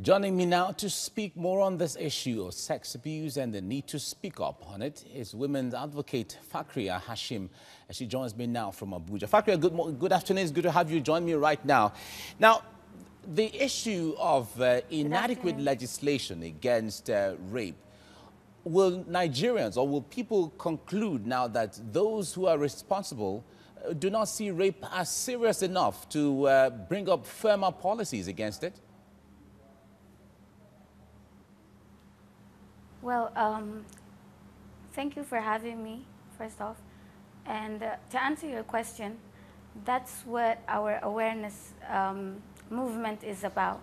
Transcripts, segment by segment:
Joining me now to speak more on this issue of sex abuse and the need to speak up on it is women's advocate Fakria Hashim. She joins me now from Abuja. Fakria, good afternoon. It's good to have you join me right now. Now, the issue of inadequate legislation against rape, will Nigerians or will people conclude now that those who are responsible do not see rape as serious enough to bring up firmer policies against it? Well, thank you for having me, first off. And to answer your question, that's what our awareness movement is about.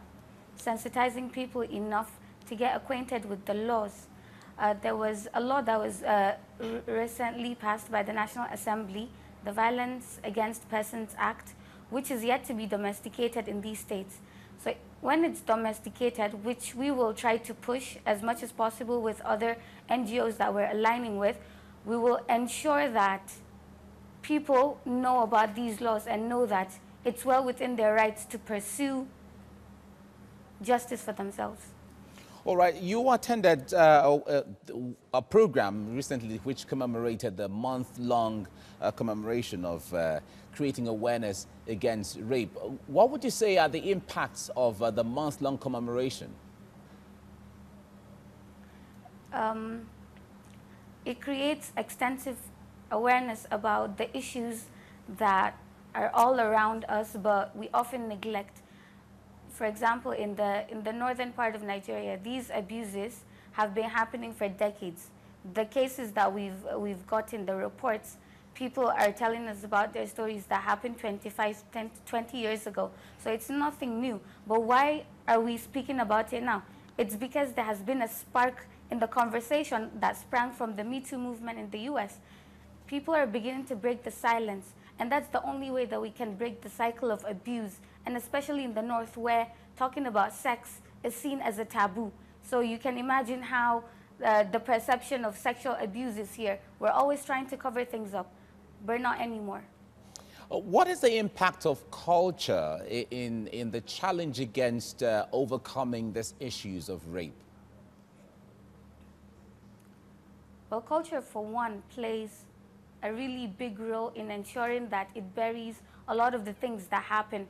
Sensitizing people enough to get acquainted with the laws. There was a law that was recently passed by the National Assembly, the Violence Against Persons Act, which is yet to be domesticated in these states. So when it's domesticated, which we will try to push as much as possible with other NGOs that we're aligning with, we will ensure that people know about these laws and know that it's well within their rights to pursue justice for themselves. All right, you attended a program recently which commemorated the month-long commemoration of creating awareness against rape. What would you say are the impacts of the month-long commemoration? It creates extensive awareness about the issues that are all around us, but we often neglect. For example, in the northern part of Nigeria, these abuses have been happening for decades. The cases that we've gotten, the reports, people are telling us about their stories that happened 20 years ago. So it's nothing new. But why are we speaking about it now? It's because there has been a spark in the conversation that sprang from the Me Too movement in the US. People are beginning to break the silence. And that's the only way that we can break the cycle of abuse, and especially in the North, where talking about sex is seen as a taboo. So you can imagine how the perception of sexual abuse is here. We're always trying to cover things up, but not anymore. What is the impact of culture in the challenge against overcoming these issues of rape? Well, culture, for one, plays a really big role in ensuring that it buries a lot of the things that happen.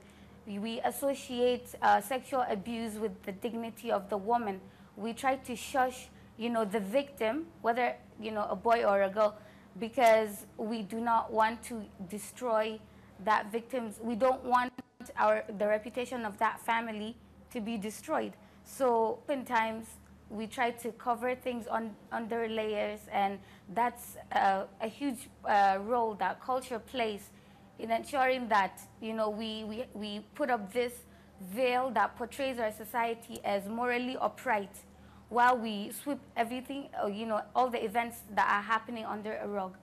We associate sexual abuse with the dignity of the woman. We try to shush, the victim, whether, a boy or a girl, because we do not want to destroy that victim's, we don't want the reputation of that family to be destroyed. So oftentimes, we try to cover things under layers, and that's a huge role that culture plays in ensuring that, we put up this veil that portrays our society as morally upright, while we sweep everything, all the events that are happening under a rug.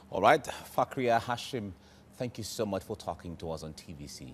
All right, Fakria Hashim, thank you so much for talking to us on TVC.